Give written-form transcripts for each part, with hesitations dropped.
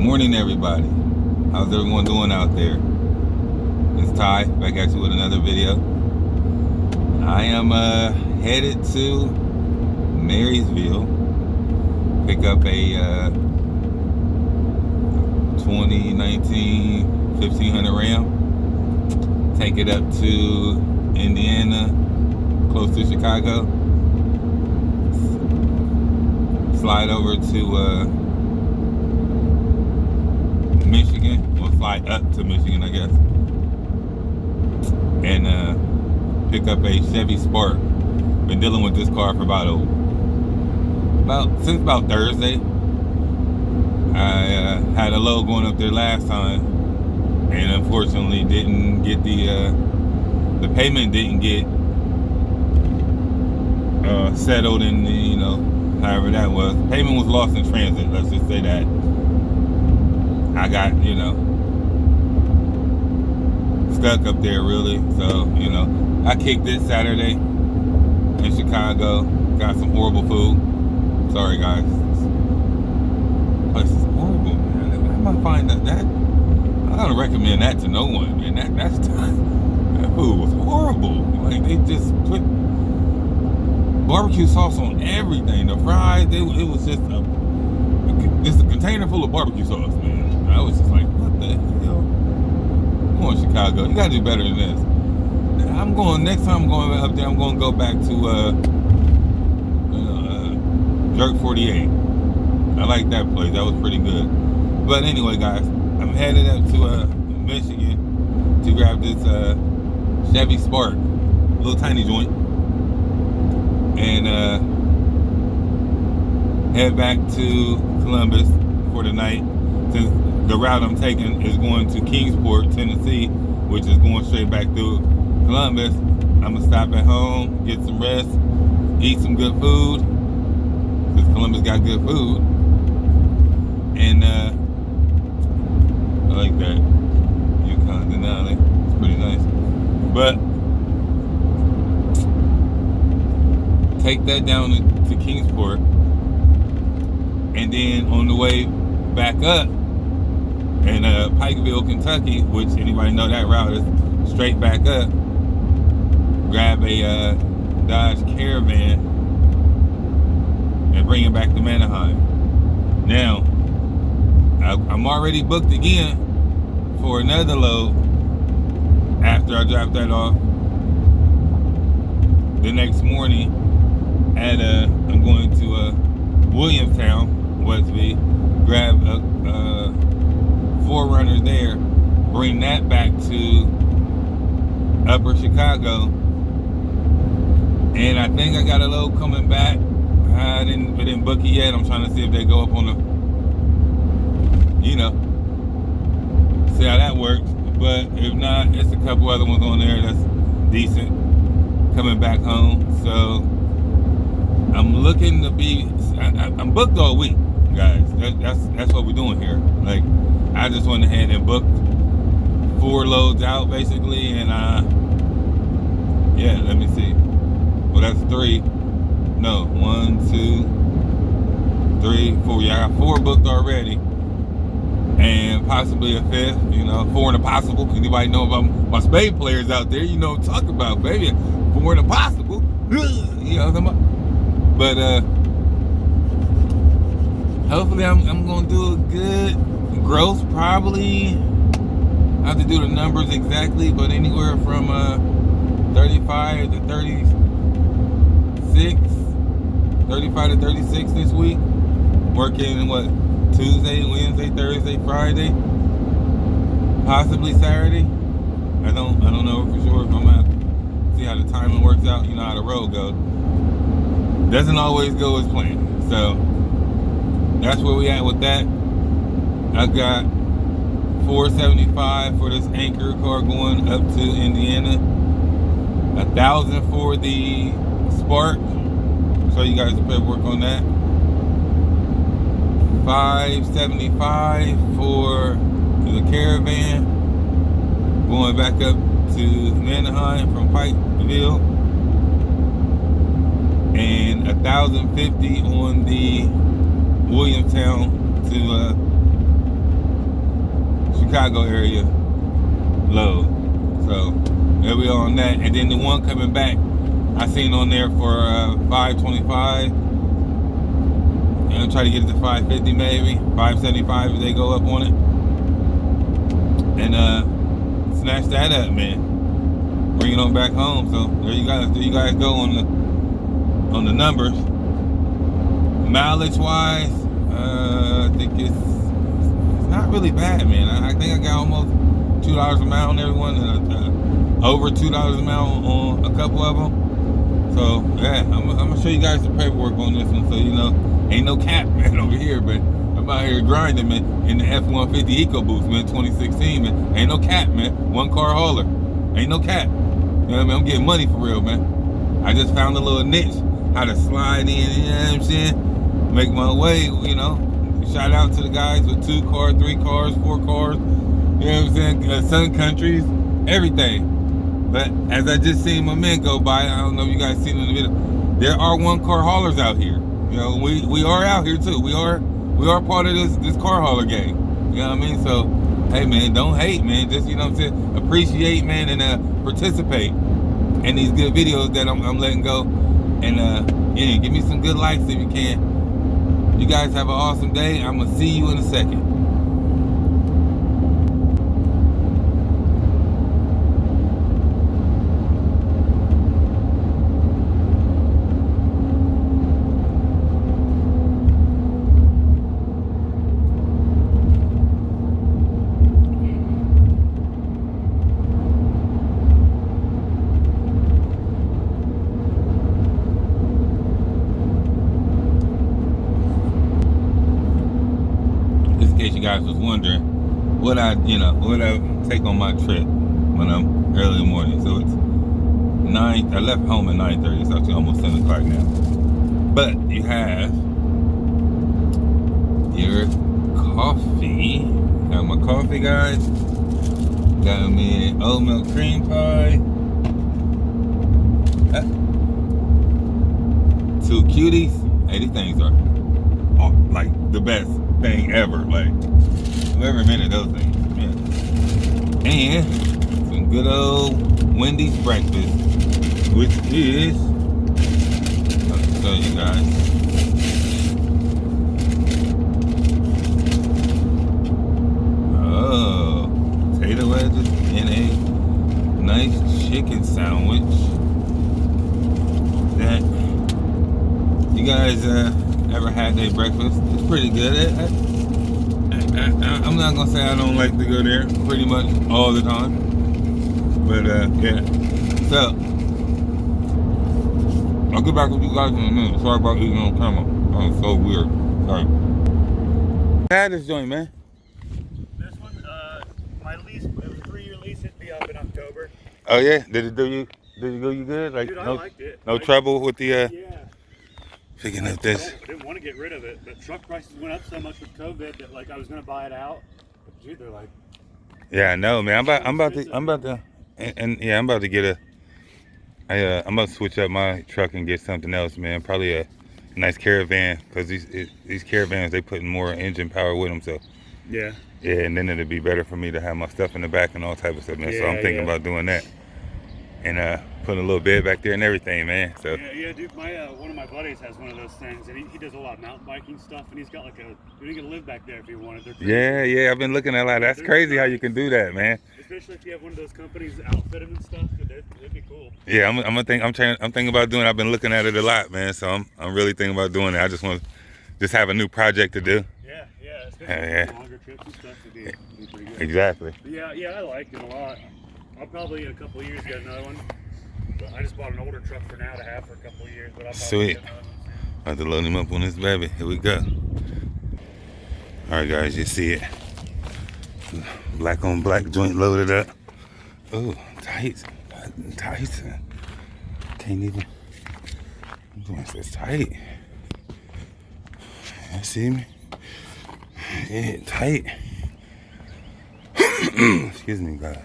Morning, everybody. How's everyone doing out there? It's Ty, back at you with another video. I am headed to Marysville, pick up a 2019 1500 Ram, take it up to Indiana, close to Chicago, slide over to Michigan, or fly up to Michigan, I guess, and pick up a Chevy Spark. Been dealing with this car for since about Thursday. I had a load going up there last time, and unfortunately didn't get the payment didn't get settled in the, however that was. Payment was lost in transit, let's just say that. I got, stuck up there really. So, I kicked it Saturday in Chicago. Got some horrible food. Sorry guys. This place is horrible, man. I'm gonna find that I don't recommend that to no one, man. That food was horrible. Like, they just put barbecue sauce on everything. The fries, it was just a container full of barbecue sauce, man. I was just like, what the hell? Come on, Chicago, you gotta do better than this. Next time I'm going up there, I'm going to go back to Jerk 48. I like that place. That was pretty good. But anyway, guys, I'm headed up to Michigan to grab this Chevy Spark, little tiny joint, and head back to Columbus for the night, since the route I'm taking is going to Kingsport, Tennessee, which is going straight back through Columbus. I'm gonna stop at home, get some rest, eat some good food, because Columbus got good food, and I like that Yukon Denali. It's pretty nice. But take that down to Kingsport, and then on the way back up in Pikeville, Kentucky, which anybody know that route is straight back up, grab a Dodge Caravan and bring it back to Manheim. Now, I'm already booked again for another load after I drop that off the next morning at I'm going to Williamstown, Westby, grab a 4Runner there, bring that back to Upper Chicago, and I think I got a load coming back. I didn't book it yet. I'm trying to see if they go up on the, see how that works. But if not, it's a couple other ones on there that's decent coming back home. So I'm looking to be, I'm booked all week, guys. That's what we're doing here. Like, I just went ahead and booked 4 loads out basically, and yeah, let me see. Well, that's 3. No, 1, 2, 3, 4. Yeah, I got 4 booked already, and possibly a 5th. 4 in a possible. Anybody know about my spade players out there? Talk about, baby, 4 in a possible. But hopefully I'm gonna do a good gross. Probably I have to do the numbers exactly, but anywhere from 35 to 36, 35 to 36 this week. Working Tuesday, Wednesday, Thursday, Friday, possibly Saturday. I don't know for sure if I'm gonna have to see how the timing works out. You know how the road goes. Doesn't always go as planned. So that's where we at with that. I got $475 for this Anchor car going up to Indiana. $1,000 for the Spark. Show you guys the paperwork on that. $575 for the Caravan going back up to Manheim from Pikeville, and $1,050 on the Williamstown to Chicago area load. So there we are on that. And then the one coming back, I seen on there for 525. And I'll try to get it to 550 maybe, 575 if they go up on it. And snatch that up, man. Bring it on back home. So there you guys go on the numbers. Mileage wise, I think it's not really bad, man. I think I got almost $2 a mile on everyone, and over $2 a mile on a couple of them. So yeah, I'm gonna show you guys the paperwork on this one, so you know, ain't no cap, man, over here. But I'm out here grinding, man, in the F-150 EcoBoost, man, 2016, man. Ain't no cap, man. One car hauler, ain't no cap. You know what I mean? I'm getting money for real, man. I just found a little niche, how to slide in, you know what I'm saying? Make my way, you know. Shout out to the guys with 2 cars, 3 cars, 4 cars, you know what I'm saying? Sun countries, everything. But as I just seen my men go by, I don't know if you guys seen it in the video, there are 1-car haulers out here. You know, we are out here too. We are part of this car hauler gang. You know what I mean? So, hey man, don't hate, man. Just, you know what I'm saying, appreciate, man, and participate in these good videos that I'm letting go. And yeah, give me some good likes if you can. You guys have an awesome day. I'm gonna see you in a second. In case you guys was wondering what I take on my trip when I'm early in the morning. So it's 9. I left home at 9:30. It's actually almost 10 o'clock now. But you have your coffee. Got my coffee, guys. Got me oat milk cream pie. 2 cuties. Hey, these things are like the best thing ever. Like, every minute those things. Yeah. And some good old Wendy's breakfast, which is, I'll show you guys. Oh, potato wedges and a nice chicken sandwich. That, you guys ever had their breakfast? It's pretty good. I'm not gonna say I don't like to go there pretty much all the time, but yeah. So I'll get back with you guys in a minute. Sorry about eating on camera. That was so weird. Sorry. Had this joint, man. This one, my lease, it was a 3-year lease. It'd be up in October. Oh yeah, did it do you? Did it do you good? Like, dude, I no, liked it. No trouble with the yeah. picking up this. I didn't want to get rid of it, but truck prices went up so much with COVID that like I was gonna buy it out. But dude, they're like. Yeah, I know, man. I'm about to, and yeah, I'm about to get I'm about to switch up my truck and get something else, man. Probably a nice caravan, because these caravans, they putting more engine power with them, so. Yeah. Yeah, and then it'd be better for me to have my stuff in the back and all type of stuff, man. Yeah, so I'm thinking about doing that. And putting a little bed back there and everything, man. So yeah, dude. My one of my buddies has one of those things, and he does a lot of mountain biking stuff, and he's got like a. You can live back there if you wanted. Yeah. I've been looking at a lot. That's crazy how you can do that, man. Especially if you have one of those companies outfit them and stuff. That'd be cool. Yeah, I'm thinking about doing. I've been looking at it a lot, man. So I'm really thinking about doing it. I just want to have a new project to do. Yeah. Especially longer trips and stuff would be pretty good. Exactly. But yeah, I liked it a lot. I'll probably in a couple of years get another one. But I just bought an older truck for now to have for a couple of years. But I'll probably get another one soon. About to load him up on this baby. Here we go. All right, guys, you see it. Black on black joint loaded up. Oh, tight. Can't even. It's tight. You see me? Yeah, tight. Excuse me, guys.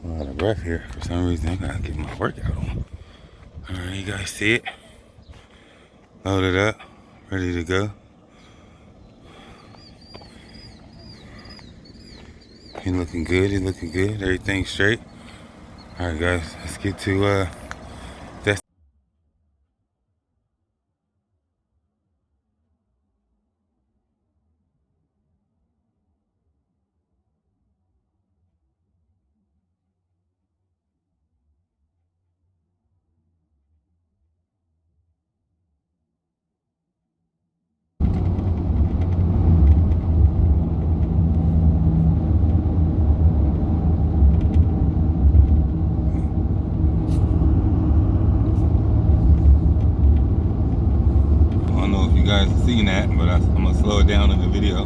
I'm out of breath here for some reason. I gotta get my workout on. All right, you guys see it? Loaded up, ready to go. He looking good. He looking good. Everything's straight. All right, guys. Let's get to that's. I don't know if you guys have seen that, but I'm gonna slow it down in the video.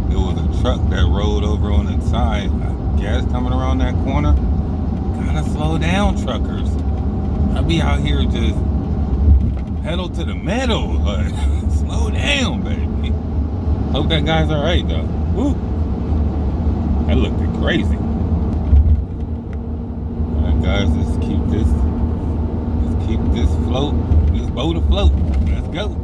There was a truck that rolled over on the side. I guess coming around that corner. Gotta slow down, truckers. I be out here just pedal to the metal. Like, slow down, baby. Hope that guy's all right though. Woo. That looked crazy. All right, guys, let's keep this boat afloat. Let's go.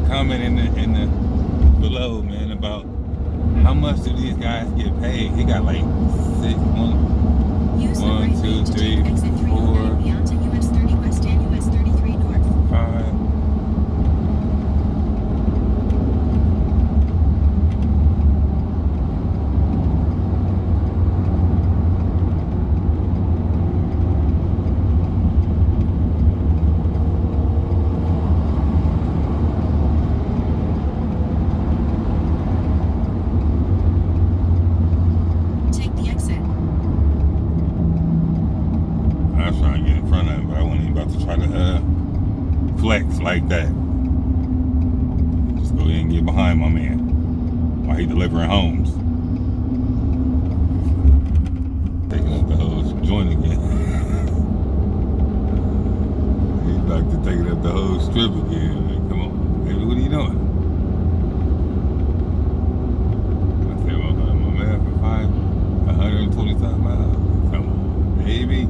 Comment in the below, man, about how much do these guys get paid? He got like 1, 2, 3, 4, 5. Flex like that. Just go ahead and get behind my man while he delivering homes. Taking up the whole joint again. He's back to taking up the whole strip again. Like, come on, baby, what are you doing? I said, my man for 125 miles. Come on, baby.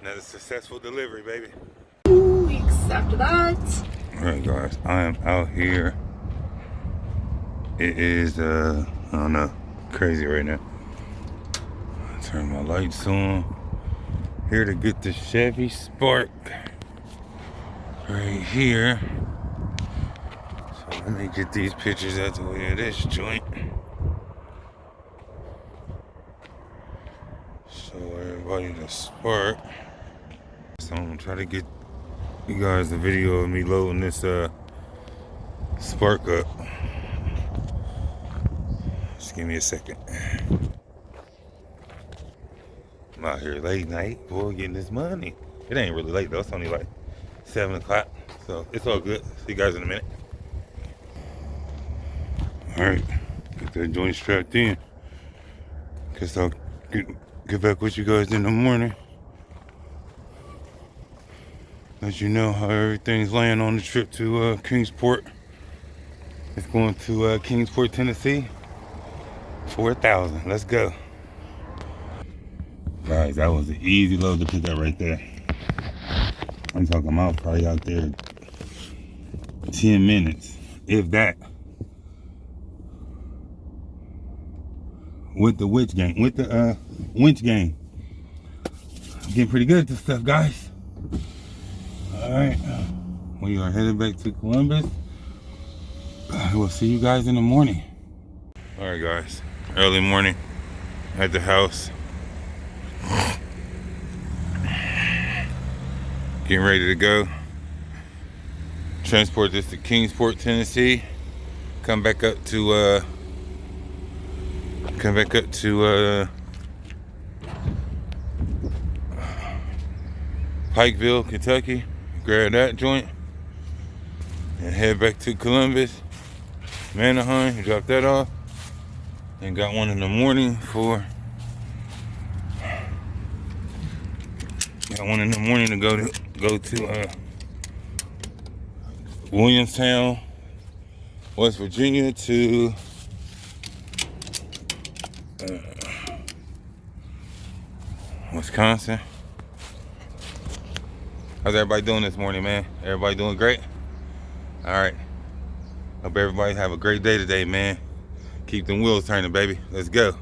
Another successful delivery, baby. We accept that. Alright, guys, I am out here. It is, I don't know, crazy right now. I turn my lights on. Here to get the Chevy Spark right here. So let me get these pictures out the way of this joint. So everybody to spark. So I'm gonna try to get you guys a video of me loading this spark up. Just give me a second. I'm out here late night, boy, getting this money. It ain't really late though, it's only like 7 o'clock. So it's all good. See you guys in a minute. Alright, get that joint strapped in. Guess I'll get back with you guys in the morning. Let you know how everything's laying on the trip to Kingsport. It's going to Kingsport, Tennessee. 4,000. Let's go. Guys, that was an easy load to pick up right there. I'm talking about probably out there 10 minutes, if that. With the winch game. Getting pretty good at this stuff, guys. Alright. We are headed back to Columbus. We'll see you guys in the morning. Alright guys. Early morning at the house. Getting ready to go. Transport this to Kingsport, Tennessee. Come back up to Pikeville, Kentucky. Grab that joint and head back to Columbus, Manaheim. Drop that off. And got one in the morning for. Got one in the morning to go to Williamstown, West Virginia to Wisconsin. How's everybody doing this morning, man? Everybody doing great? All right. Hope everybody have a great day today, man. Keep them wheels turning, baby. Let's go.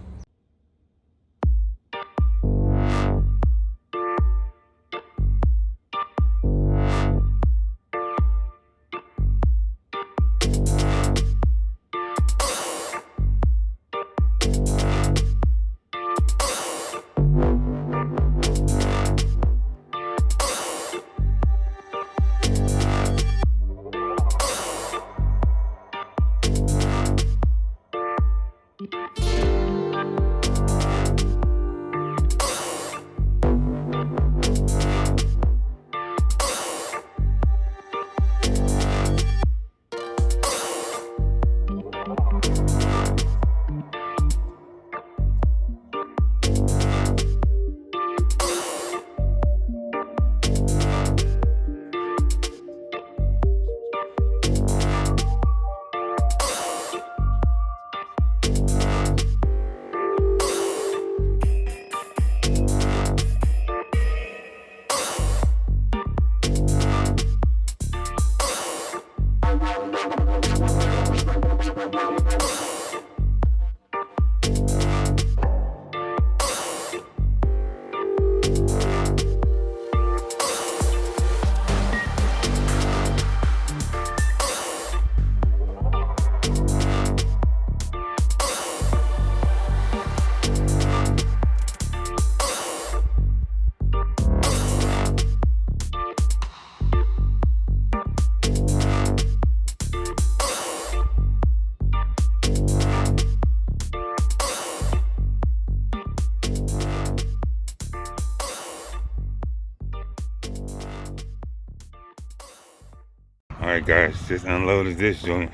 Alright guys, just unloaded this joint.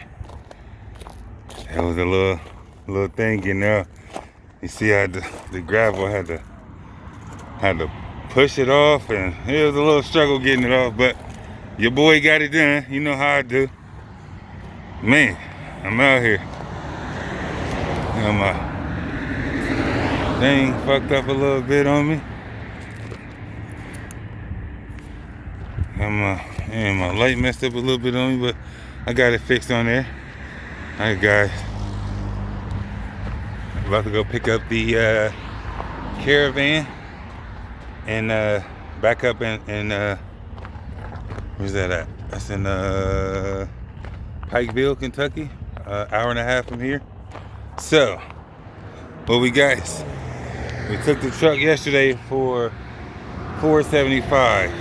That was a little thing getting there. You see how the gravel had to push it off, and it was a little struggle getting it off, but your boy got it done. You know how I do. Man, I'm out here. Got my thing fucked up a little bit on me. And my light messed up a little bit on me, but I got it fixed on there. Alright guys, about to go pick up the caravan and back up and where's that at? That's in Pikeville, Kentucky. Hour and a half from here. So, what we got is, we took the truck yesterday for $475.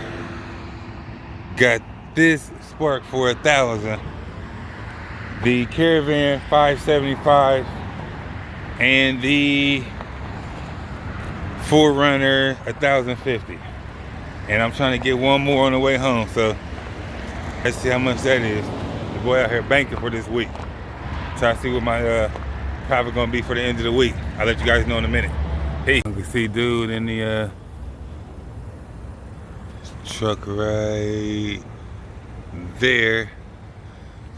Got this Spark for $1,000. The Caravan $575, and the 4Runner $1,050. And I'm trying to get one more on the way home. So let's see how much that is. The boy out here banking for this week. Trying to see what my profit gonna be for the end of the week. I'll let you guys know in a minute. Peace. You can see dude in the truck right there.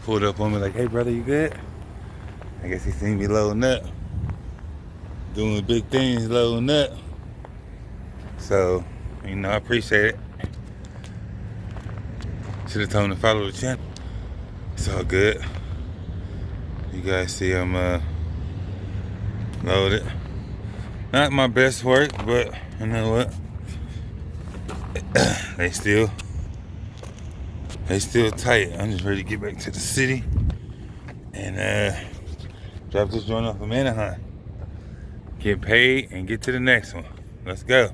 Pulled up on me like, hey brother, you good? I guess he seen me loading up. Doing big things, loading up. So, you know, I appreciate it. Should have told him to follow the channel. It's all good. You guys see I'm loaded. Not my best work, but you know what? They still tight. I'm just ready to get back to the city and drop this joint off in Anaheim. Get paid and get to the next one. Let's go.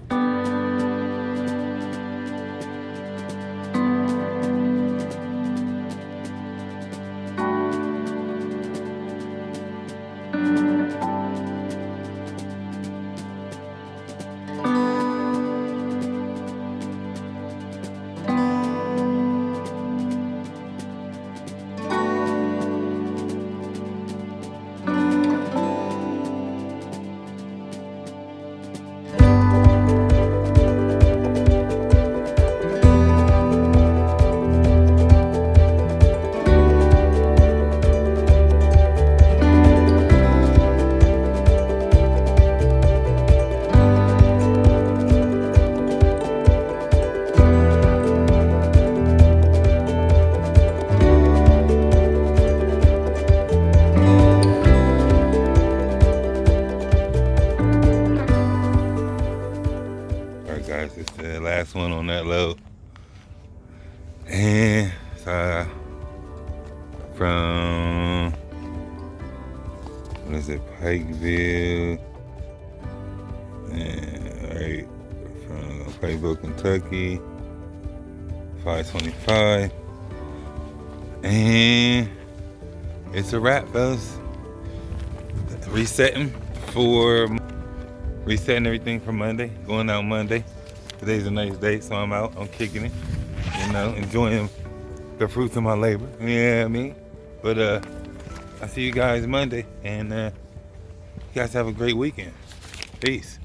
Guys, it's the last one on that load, and from what is it, Pikeville, and right from Pikeville, Kentucky, 525, and it's a wrap, fellas. Resetting everything for Monday, going out Monday. Today's a nice day, so I'm out, I'm kicking it, you know, enjoying the fruits of my labor, you know what I mean? But I'll see you guys Monday, and you guys have a great weekend. Peace.